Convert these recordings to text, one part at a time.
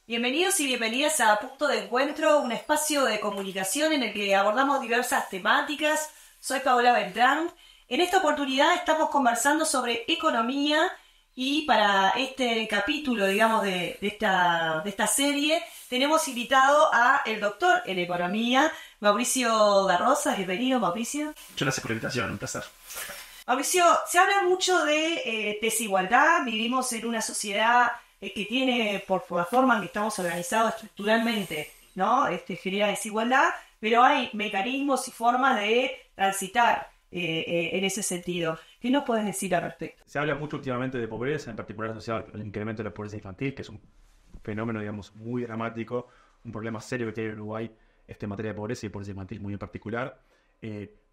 Bienvenidos y bienvenidas a Punto de Encuentro, un espacio de comunicación en el que abordamos diversas temáticas. Soy Paola Beltrán. En esta oportunidad estamos conversando sobre economía y para este capítulo, digamos, de esta serie, tenemos invitado a el doctor en economía, Mauricio Garrosa. Bienvenido, Mauricio. Yo gracias por la invitación, un placer. Mauricio, se habla mucho de desigualdad. Vivimos en una sociedad que tiene, por la forma en que estamos organizados estructuralmente, ¿no? Genera desigualdad, pero hay mecanismos y formas de transitar en ese sentido. ¿Qué nos puedes decir al respecto? Se habla mucho últimamente de pobreza, en particular asociado al incremento de la pobreza infantil, que es un fenómeno, digamos, muy dramático, un problema serio que tiene Uruguay en materia de pobreza y pobreza infantil muy en particular.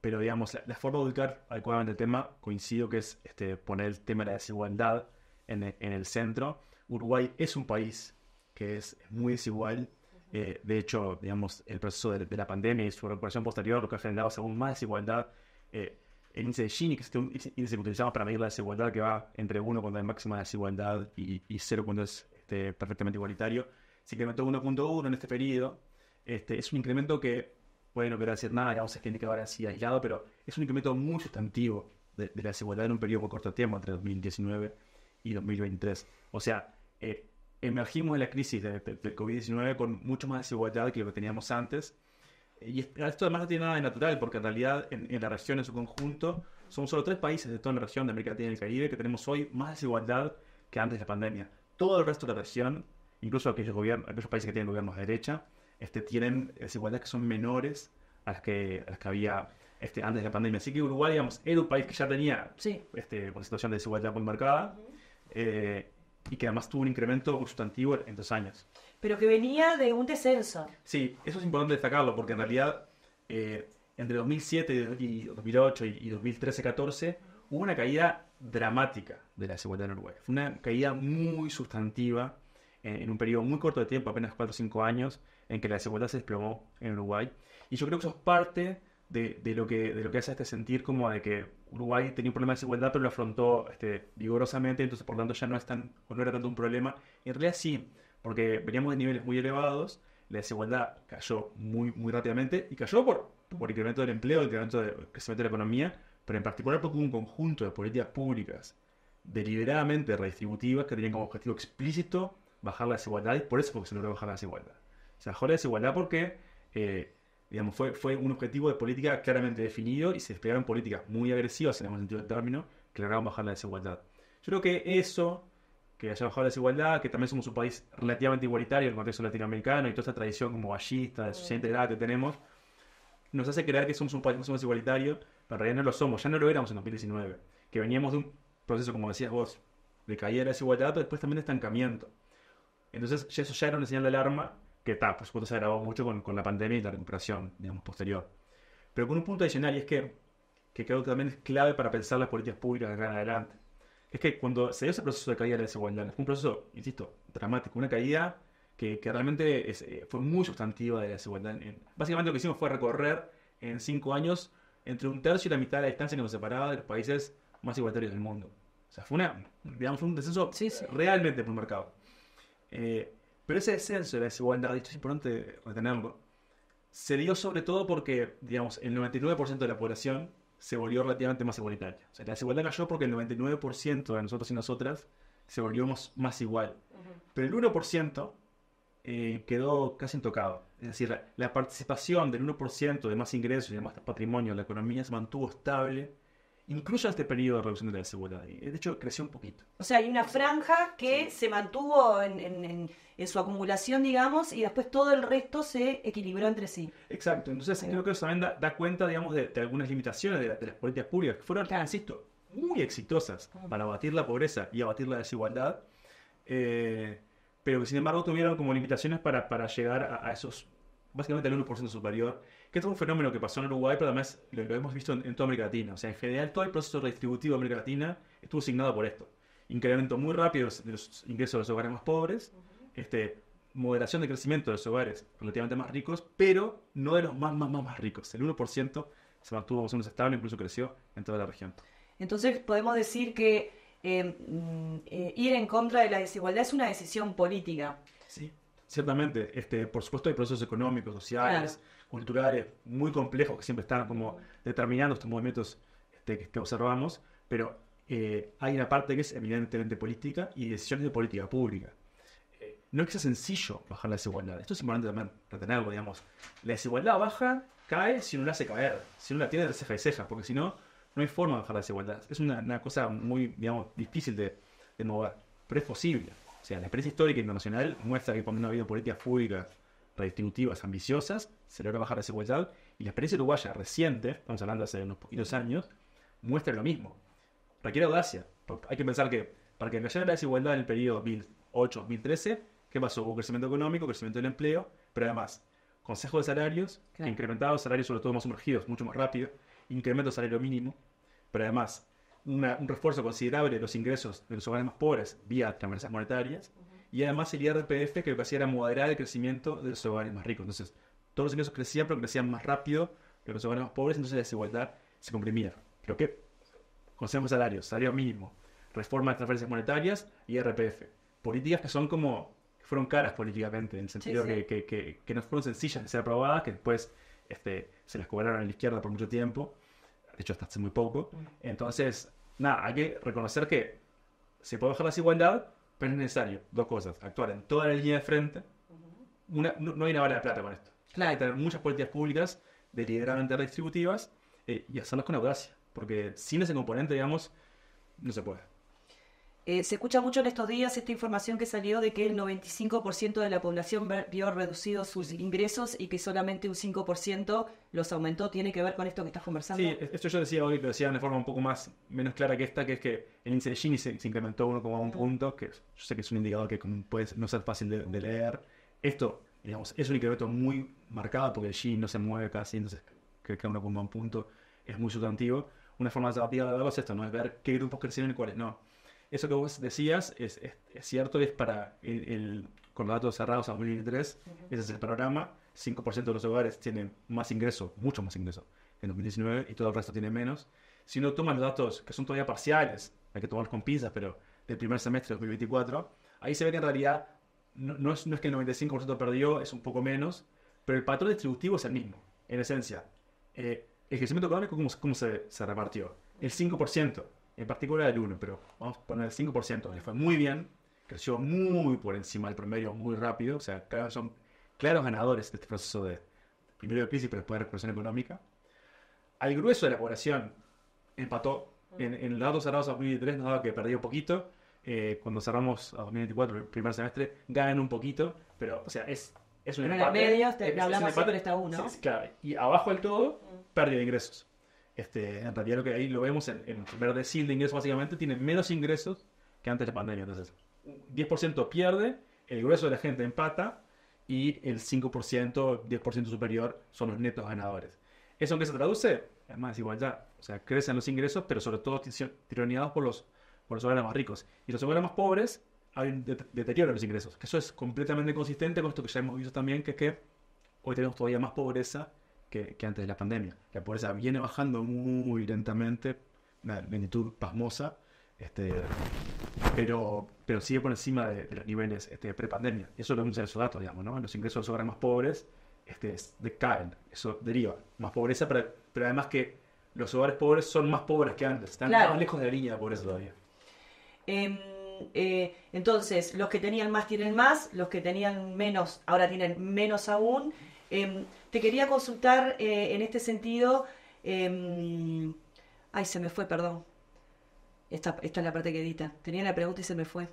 Pero, digamos, la forma de ubicar adecuadamente el tema, coincido que es poner el tema de la desigualdad en el centro. Uruguay es un país que es muy desigual. De hecho, digamos, el proceso de la pandemia y su recuperación posterior lo que ha generado es aún más desigualdad. El índice de Gini, que es un índice que utilizamos para medir la desigualdad, que va entre 1 cuando hay máxima desigualdad y 0 cuando es perfectamente igualitario, se incrementó 1.1 en este periodo. Es un incremento que puede no querer decir nada, digamos, este indicador así aislado, pero es un incremento muy sustantivo de la desigualdad en un periodo muy corto de tiempo, entre 2019 y 2023. O sea, emergimos de la crisis del COVID-19 con mucho más desigualdad que lo que teníamos antes. Y esto además no tiene nada de natural, porque en realidad en la región en su conjunto somos solo 3 países de toda la región de América Latina y el Caribe que tenemos hoy más desigualdad que antes de la pandemia. Todo el resto de la región, incluso aquellos países que tienen gobiernos de derecha, tienen desigualdades que son menores a las que había antes de la pandemia. Así que Uruguay, digamos, era un país que ya tenía una situación de desigualdad muy marcada, y que además tuvo un incremento sustantivo en 2 años. Pero que venía de un descenso. Sí, eso es importante destacarlo, porque en realidad entre 2007 y 2008 y 2013-14 hubo una caída dramática de la desigualdad en Uruguay. Fue una caída muy sustantiva en un periodo muy corto de tiempo, apenas 4 o 5 años, en que la desigualdad se desplomó en Uruguay. Y yo creo que eso es parte de lo que hace sentir como de que Uruguay tenía un problema de desigualdad, pero lo afrontó vigorosamente, entonces por tanto ya no era tanto un problema. En realidad sí, porque veníamos de niveles muy elevados, la desigualdad cayó muy, muy rápidamente y cayó por incremento del empleo, incremento del crecimiento de la economía, pero en particular porque hubo un conjunto de políticas públicas deliberadamente redistributivas que tenían como objetivo explícito bajar la desigualdad, y por eso porque se logró bajar la desigualdad. Se bajó la desigualdad porque digamos, fue un objetivo de política claramente definido y se desplegaron políticas muy agresivas en el buen sentido del término que lograron bajar la desigualdad. Yo creo que eso, que haya bajado la desigualdad, que también somos un país relativamente igualitario en el contexto latinoamericano y toda esta tradición como ballista, de sociedad integrada que tenemos, nos hace creer que somos un país que somos igualitario, pero en realidad no lo somos, ya no lo éramos en 2019, que veníamos de un proceso, como decías vos, de caída de la desigualdad, pero después también de estancamiento. Entonces eso ya era una señal de alarma que por supuesto se agravó mucho con la pandemia y la recuperación, digamos, posterior. Pero con un punto adicional, y es que creo que también es clave para pensar las políticas públicas de acá en adelante. Es que cuando se dio ese proceso de caída de la desigualdad, fue un proceso, insisto, dramático, una caída que realmente fue muy sustantiva de la desigualdad. Básicamente lo que hicimos fue recorrer en 5 años entre un tercio y la mitad de la distancia que nos separaba de los países más igualitarios del mundo. O sea, fue un descenso realmente muy marcado. Pero ese descenso de la desigualdad, dicho es importante retenerlo, se dio sobre todo porque, digamos, el 99% de la población se volvió relativamente más igualitaria. O sea, la desigualdad cayó porque el 99% de nosotros y nosotras se volvió más igual. Pero el 1% quedó casi intocado. Es decir, la participación del 1% de más ingresos y de más patrimonio en la economía se mantuvo estable, incluso en este periodo de reducción de la desigualdad. Y de hecho, creció un poquito. O sea, hay una franja que se mantuvo en su acumulación, digamos, y después todo el resto se equilibró entre sí. Exacto. Entonces, creo que eso también da cuenta, digamos, de algunas limitaciones de las políticas públicas que fueron, insisto, muy exitosas para abatir la pobreza y abatir la desigualdad, pero que sin embargo tuvieron como limitaciones para llegar a esos, básicamente al 1% superior, que es un fenómeno que pasó en Uruguay, pero además lo hemos visto en toda América Latina. O sea, en general todo el proceso redistributivo de América Latina estuvo signado por esto. Incremento muy rápido de los ingresos de los hogares más pobres, moderación de crecimiento de los hogares relativamente más ricos, pero no de los más ricos. El 1% se mantuvo más o menos estable, incluso creció en toda la región. Entonces podemos decir que ir en contra de la desigualdad es una decisión política. Sí, ciertamente, por supuesto hay procesos económicos, sociales, culturales, muy complejos que siempre están como determinando estos movimientos que observamos, pero hay una parte que es evidentemente política y decisiones de política pública. No es que sea sencillo bajar la desigualdad. Esto es importante también retenerlo, digamos. La desigualdad baja, cae si uno la hace caer, si uno la tiene de ceja y ceja, porque si no, no hay forma de bajar la desigualdad. Es una cosa muy, digamos, difícil de mover, pero es posible. O sea, la experiencia histórica internacional muestra que cuando no ha habido políticas públicas redistributivas, ambiciosas, se logra bajar la desigualdad, y la experiencia uruguaya reciente, estamos hablando de hace unos poquitos años, muestra lo mismo. Requiere audacia. Hay que pensar que para que cayera la desigualdad en el periodo 2008-2013, ¿qué pasó? Hubo crecimiento económico, crecimiento del empleo, pero además, consejo de salarios, que incrementaba los salarios sobre todo más sumergidos, mucho más rápido, incremento del salario mínimo, pero además un refuerzo considerable de los ingresos de los hogares más pobres vía transferencias monetarias, y además el IRPF, que lo que hacía era moderar el crecimiento de los hogares más ricos. Entonces, todos los ingresos crecían, pero crecían más rápido que los hogares más pobres, entonces la desigualdad se comprimía. ¿Pero qué? Consejo de salarios, salario mínimo, reforma de transferencias monetarias y IRPF. Políticas que son como fueron caras políticamente, en el sentido que no fueron sencillas de ser aprobadas, que después se las cobraron a la izquierda por mucho tiempo, de hecho hasta hace muy poco. Entonces, nada, hay que reconocer que se puede bajar la desigualdad, pero es necesario dos cosas: actuar en toda la línea de frente. No hay una bala de plata con esto. Hay que tener muchas políticas públicas deliberadamente redistributivas y hacerlas con audacia, porque sin ese componente, digamos, no se puede. Se escucha mucho en estos días esta información que salió de que el 95% de la población vio reducidos sus ingresos y que solamente un 5% los aumentó. ¿Tiene que ver con esto que estás conversando? Sí, esto yo decía hoy, lo decía de forma un poco menos clara que esta, que es que el índice de Gini se incrementó 1,1 puntos, que yo sé que es un indicador que puede no ser fácil de leer. Esto, digamos, es un incremento muy marcado porque el Gini no se mueve casi, entonces que 1,1 punto es muy sustantivo. Una forma alternativa de verlo es esto, ¿no? Es ver qué grupos crecieron y cuáles no. Eso que vos decías es cierto, es para con los datos cerrados a 2023, ese es el panorama. 5% de los hogares tienen más ingresos, mucho más ingresos en 2019, y todo el resto tiene menos. Si uno toma los datos que son todavía parciales, hay que tomarlos con pinzas, pero del primer semestre de 2024, ahí se ve que en realidad no es que el 95% perdió, es un poco menos, pero el patrón distributivo es el mismo, en esencia. El crecimiento económico, ¿cómo se repartió? El 5%. En particular el 1, pero vamos a poner el 5%, le fue muy bien, creció muy por encima del promedio, muy rápido, o sea, son claros ganadores de este proceso de primero de crisis, pero después de recuperación económica. Al grueso de la población empató, en los datos cerrados a 2023 nos daba que perdió un poquito, cuando cerramos a 2024, el primer semestre, ganan un poquito, pero, o sea, es un empate. En el medio, hablamos siempre está uno. Sí, claro, y abajo del todo, pérdida de ingresos. En realidad lo que ahí lo vemos en el primer decil de ingresos, básicamente tiene menos ingresos que antes de la pandemia. Entonces, 10% pierde, el grueso de la gente empata y el 5%, 10% superior son los netos ganadores. ¿Eso en qué se traduce? Es más desigualdad. O sea, crecen los ingresos, pero sobre todo tironeados por los hogares más ricos. Y los hogares más pobres hay un deterioro de los ingresos. Que eso es completamente consistente con esto que ya hemos visto también, que es que hoy tenemos todavía más pobreza que antes de la pandemia. La pobreza viene bajando muy lentamente, una lentitud pasmosa, pero sigue por encima de los niveles pre-pandemia. Eso lo vemos en esos datos, digamos, ¿no? Los ingresos de los hogares más pobres decaen, eso deriva más pobreza, pero además que los hogares pobres son más pobres que antes, están más lejos de la línea de pobreza todavía. Entonces, los que tenían más tienen más, los que tenían menos ahora tienen menos aún. Te quería consultar en este sentido. Ay, se me fue, perdón. Esta es la parte que edita. Tenía la pregunta y se me fue.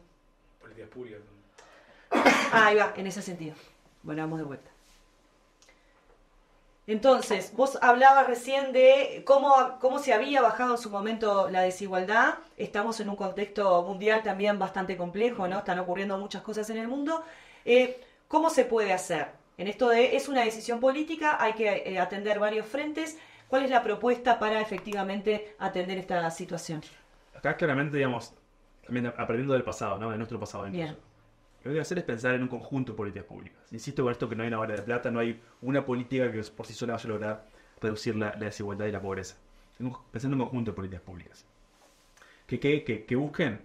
Políticas públicas. Ahí va, en ese sentido. Bueno, vamos de vuelta. Entonces, vos hablabas recién de cómo se había bajado en su momento la desigualdad. Estamos en un contexto mundial también bastante complejo, ¿no? Están ocurriendo muchas cosas en el mundo. ¿Cómo se puede hacer? En esto es una decisión política, hay que atender varios frentes. ¿Cuál es la propuesta para efectivamente atender esta situación? Acá claramente, digamos, también aprendiendo del pasado, ¿no? De nuestro pasado incluso. Bien. Lo que hay que hacer es pensar en un conjunto de políticas públicas. Insisto con esto que no hay una bala de plata, no hay una política que por sí sola vaya a lograr reducir la desigualdad y la pobreza. Pensando en un conjunto de políticas públicas. Que busquen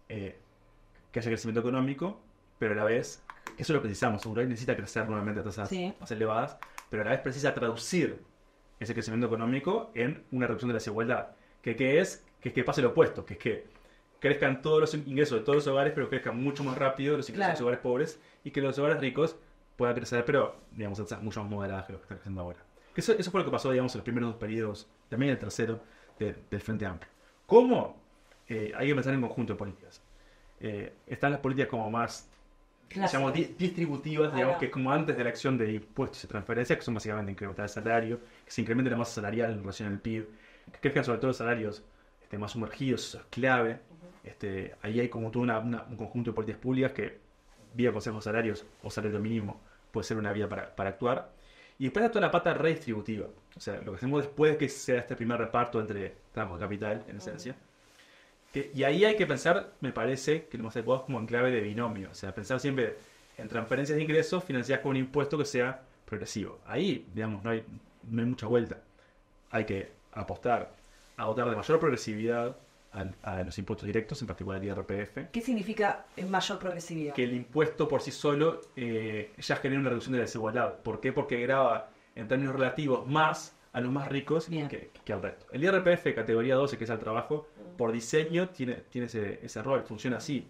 que haya crecimiento económico, pero a la vez Eso lo precisamos. Uruguay necesita crecer nuevamente a tasas Sí. más elevadas, pero a la vez precisa traducir ese crecimiento económico en una reducción de la desigualdad. ¿Qué es? Que es que pase lo opuesto, que es que crezcan todos los ingresos de todos los hogares, pero crezcan mucho más rápido los ingresos de los hogares pobres, y que los hogares ricos puedan crecer, pero, digamos, a tasas mucho más moderadas que lo que está creciendo ahora. Eso fue lo que pasó, digamos, en los primeros 2 periodos, también el tercero del Frente Amplio. ¿Cómo? Hay que pensar en conjunto de políticas. Están las políticas como más, digamos, distributivas, digamos, que es como antes de la acción de impuestos y transferencias, que son básicamente incrementar el salario, que se incremente la masa salarial en relación al PIB, que crezcan sobre todo los salarios más sumergidos, eso es clave. Ahí hay como todo un conjunto de políticas públicas que, vía consejos de salarios o salario mínimo, puede ser una vía para actuar. Y después está toda la pata redistributiva. O sea, lo que hacemos después de que sea este primer reparto entre tramos de capital, en esencia. Y ahí hay que pensar, me parece, que lo más adecuado es como en clave de binomio. O sea, pensar siempre en transferencias de ingresos financiadas con un impuesto que sea progresivo. Ahí, digamos, no hay mucha vuelta. Hay que apostar a dotar de mayor progresividad a los impuestos directos, en particular el IRPF. ¿Qué significa mayor progresividad? Que el impuesto por sí solo ya genera una reducción de la desigualdad. ¿Por qué? Porque grava en términos relativos más a los más ricos que al resto. El IRPF categoría 12, que es al trabajo, por diseño tiene ese rol, funciona así.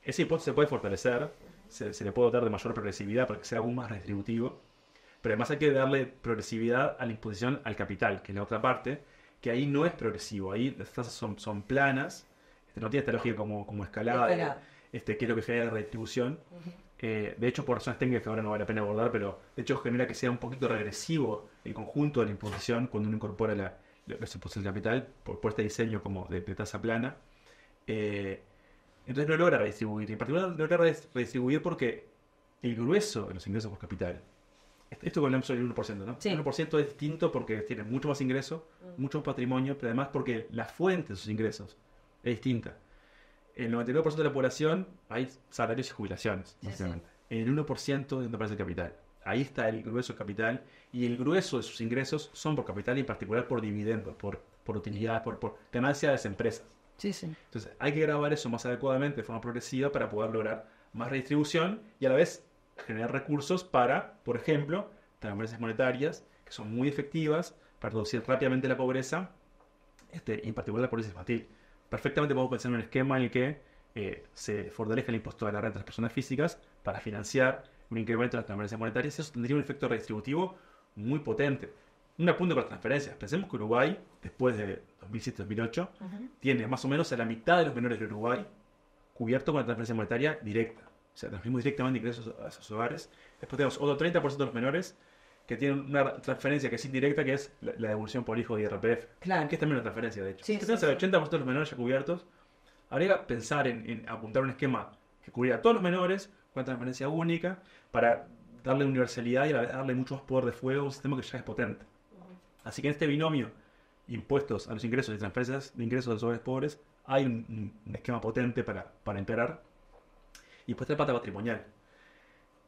Ese impuesto se puede fortalecer, se le puede dotar de mayor progresividad para que sea aún más redistributivo, pero además hay que darle progresividad a la imposición al capital, que es la otra parte, que ahí no es progresivo, ahí las tasas son planas, no tiene esta lógica como escalada, que es lo que genera la redistribución. De hecho, por razones técnicas que ahora no vale la pena abordar, pero de hecho genera que sea un poquito regresivo el conjunto de la imposición cuando uno incorpora los impuestos del capital por este diseño como de tasa plana. Entonces no logra redistribuir, y en particular no logra redistribuir porque el grueso de los ingresos por capital, esto hablamos sobre el 1%, ¿no? Sí. El 1% es distinto porque tiene mucho más ingreso, mucho más patrimonio, pero además porque la fuente de sus ingresos es distinta. El 99% de la población hay salarios y jubilaciones, básicamente. Sí. El 1% es donde aparece el capital. Ahí está el grueso del capital, y el grueso de sus ingresos son por capital y en particular por dividendos, por utilidades, por ganancias de las empresas. Sí, sí. Entonces hay que grabar eso más adecuadamente, de forma progresiva, para poder lograr más redistribución y a la vez generar recursos para, por ejemplo, transferencias monetarias, que son muy efectivas para reducir rápidamente la pobreza, y en particular la pobreza infantil. Perfectamente podemos pensar en un esquema en el que se fortalezca el impuesto de la renta de las personas físicas para financiar un incremento de las transferencias monetarias, y eso tendría un efecto redistributivo muy potente. Un apunte con las transferencias. Pensemos que Uruguay, después de 2007-2008, tiene más o menos a la mitad de los menores de Uruguay cubierto con la transferencia monetaria directa. O sea, transferimos directamente ingresos a esos hogares. Después tenemos otro 30% de los menores que tienen una transferencia que es indirecta, que es la devolución por hijo de IRPF. Claro. Que es también una transferencia, de hecho. Sí, tenemos el 80% de los menores ya cubiertos. Habría que pensar en apuntar un esquema que cubriera a todos los menores con una transferencia única para darle universalidad y darle mucho más poder de fuego a un sistema que ya es potente. Así que en este binomio, impuestos a los ingresos y transferencias de ingresos de los hogares pobres, hay un esquema potente para empeorar. Y después está la pata patrimonial.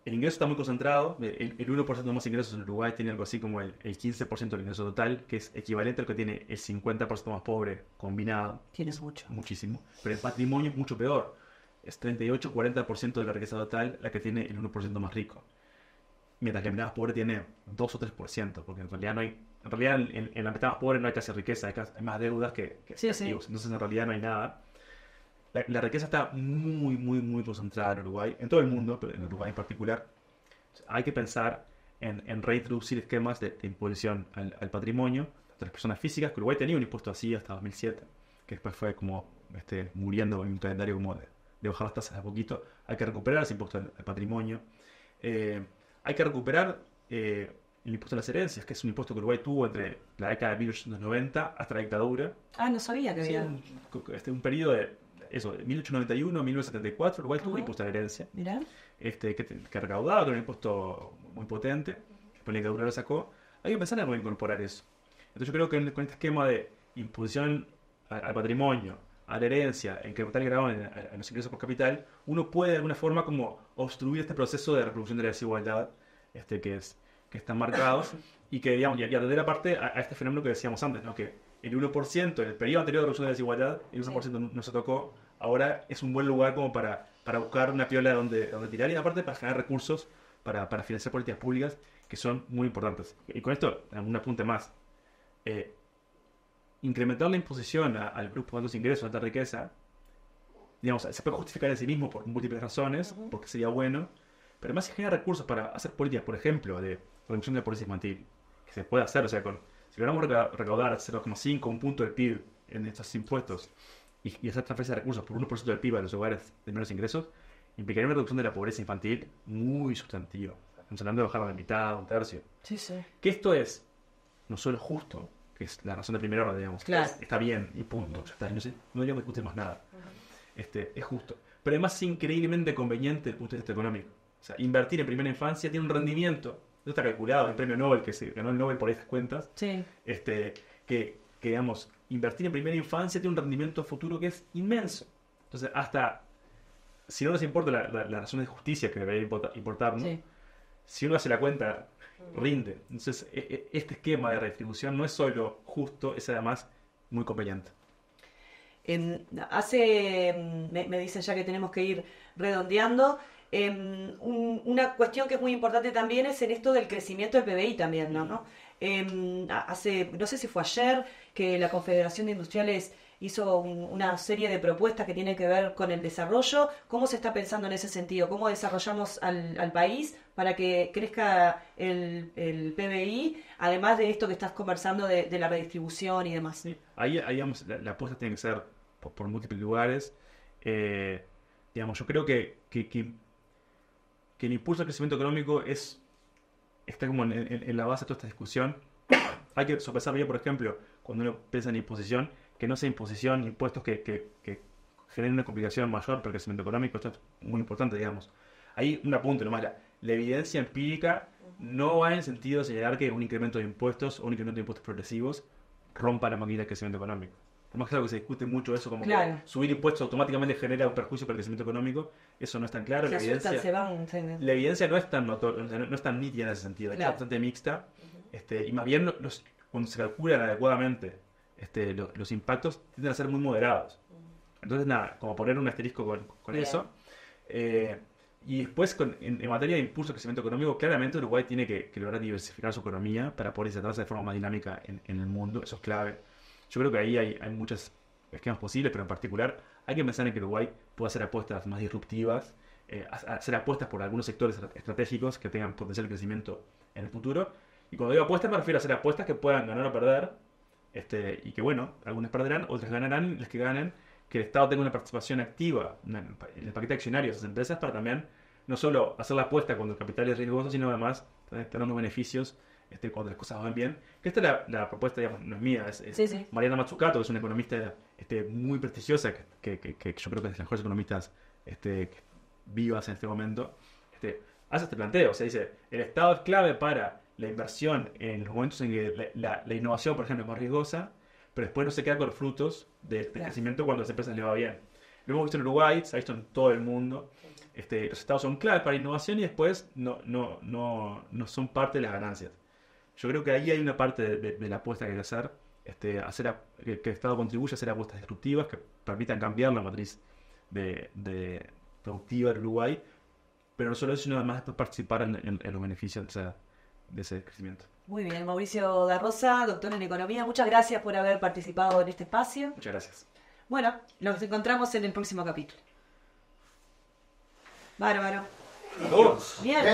El ingreso está muy concentrado. El 1% de más ingresos en Uruguay tiene algo así como el 15% del ingreso total, que es equivalente al que tiene el 50% más pobre combinado. Tienes mucho. Muchísimo. Pero el patrimonio es mucho peor. Es 38-40% de la riqueza total la que tiene el 1% más rico. Mientras que la mitad más pobre tiene 2 o 3%, porque en realidad no hay... En realidad en la mitad más pobre no hay casi riqueza, hay más deudas que activos. Entonces en realidad no hay nada. La riqueza está muy, muy, muy concentrada en Uruguay, en todo el mundo, pero en Uruguay en particular. Hay que pensar en reintroducir esquemas de imposición al patrimonio de las personas físicas, que Uruguay tenía un impuesto así hasta 2007, que después fue como muriendo en un calendario como de bajar las tasas de a poquito. Hay que recuperar ese impuesto al patrimonio. Hay que recuperar el impuesto a las herencias, que es un impuesto que Uruguay tuvo entre la década de 1890 hasta la dictadura. Ah, no sabía que había. Un periodo de 1891 a 1974, Uruguay tuvo un impuesto a la herencia. Mirá. Que recaudaba, que era un impuesto muy potente, que la dictadura lo sacó. Hay que pensar en reincorporar eso. Entonces yo creo que con este esquema de imposición al patrimonio, a la herencia, incrementar el gravamen a los ingresos por capital, uno puede de alguna forma como obstruir este proceso de reproducción de la desigualdad que están marcados, y que, digamos, y atender aparte a este fenómeno que decíamos antes, ¿no? Que el 1%, en el periodo anterior de reducción de la desigualdad, el 1% no se tocó. Ahora es un buen lugar como para para buscar una piola donde tirar y aparte para generar recursos para financiar políticas públicas que son muy importantes. Y con esto, un apunte más. Incrementar la imposición al grupo de altos ingresos, alta riqueza, digamos, se puede justificar en sí mismo por múltiples razones, porque sería bueno, pero además se genera recursos para hacer políticas, por ejemplo, de reducción de la pobreza infantil, que se puede hacer, o sea, si logramos recaudar 0,5, un punto del PIB en estos impuestos y hacer transferencia de recursos por 1% del PIB a los hogares de menores ingresos, implicaría una reducción de la pobreza infantil muy sustantiva. Estamos hablando de bajar a la mitad, un tercio. Sí, sí. Que esto es no solo justo, que es la razón de primer orden, digamos. Claro. Está bien y punto. Ya está, no deberíamos discutir más nada. Es justo. Pero además es increíblemente conveniente desde el punto de vista económico. O sea, invertir en primera infancia tiene un rendimiento. Esto está calculado en el premio Nobel, que se ganó el Nobel por estas cuentas. Sí. Que digamos, invertir en primera infancia tiene un rendimiento futuro que es inmenso. Entonces, hasta si no nos importa la razón de justicia que debería importarnos, Sí. si uno hace la cuenta, rinde. Entonces, este esquema de redistribución no es solo justo, es además muy conveniente. Me dicen ya que tenemos que ir redondeando. Una cuestión que es muy importante también es en esto del crecimiento del PBI también, ¿no? No sé si fue ayer que la Confederación de Industriales hizo una serie de propuestas que tienen que ver con el desarrollo. ¿Cómo se está pensando en ese sentido? ¿Cómo desarrollamos al país para que crezca el PBI? Además de esto que estás conversando de la redistribución y demás. Sí. Ahí digamos, la apuesta tiene que ser por múltiples lugares. Digamos, yo creo que el impulso al crecimiento económico está como en la base de toda esta discusión. Hay que sopesar bien, por ejemplo, cuando uno piensa en imposición, que no sea imposición, impuestos que generen una complicación mayor para el crecimiento económico. Esto es muy importante, digamos. Hay un apunte nomás, la evidencia empírica no va en el sentido de señalar que un incremento de impuestos o un incremento de impuestos progresivos rompa la máquina del crecimiento económico. Además, claro que se discute mucho eso, como Claro. que subir impuestos automáticamente genera un perjuicio para el crecimiento económico. Eso no es tan claro. La evidencia no es tan no es tan nítida en ese sentido. Claro. Es bastante mixta. Y más bien, cuando se calculan adecuadamente los impactos, tienden a ser muy moderados. Entonces, nada, como poner un asterisco con eso. Y después, en materia de impulso al crecimiento económico, claramente Uruguay tiene que lograr diversificar su economía para poder insertarse de forma más dinámica en el mundo. Eso es clave. Yo creo que ahí hay muchos esquemas posibles, pero en particular hay que pensar en que Uruguay pueda hacer apuestas más disruptivas, hacer apuestas por algunos sectores estratégicos que tengan potencial de crecimiento en el futuro. Y cuando digo apuestas, me refiero a hacer apuestas que puedan ganar o perder, y que, bueno, algunas perderán, otras ganarán, las que ganen, que el Estado tenga una participación activa en el paquete accionario de esas empresas para también no solo hacer la apuesta cuando el capital es riesgoso, sino además tener unos beneficios cuando las cosas van bien. Que esta es la propuesta, digamos, no es mía, es Sí. Mariana Mazzucato, que es una economista muy prestigiosa, que yo creo que es de las mejores economistas vivas en este momento, hace este planteo. O sea, dice, el Estado es clave para la inversión en los momentos en que la innovación, por ejemplo, es más riesgosa, pero después no se queda con los frutos del crecimiento cuando a las empresas les va bien. Lo hemos visto en Uruguay, se ha visto en todo el mundo. Los estados son clave para la innovación y después no son parte de las ganancias. Yo creo que ahí hay una parte de la apuesta que hay que hacer, que el Estado contribuya a hacer apuestas disruptivas que permitan cambiar la matriz de productiva del Uruguay, pero no solo eso, sino además participar en los beneficios de ese crecimiento. Muy bien, Mauricio da Rosa, doctor en Economía, muchas gracias por haber participado en este espacio. Muchas gracias. Bueno, nos encontramos en el próximo capítulo. Bárbaro. Todos. Bien.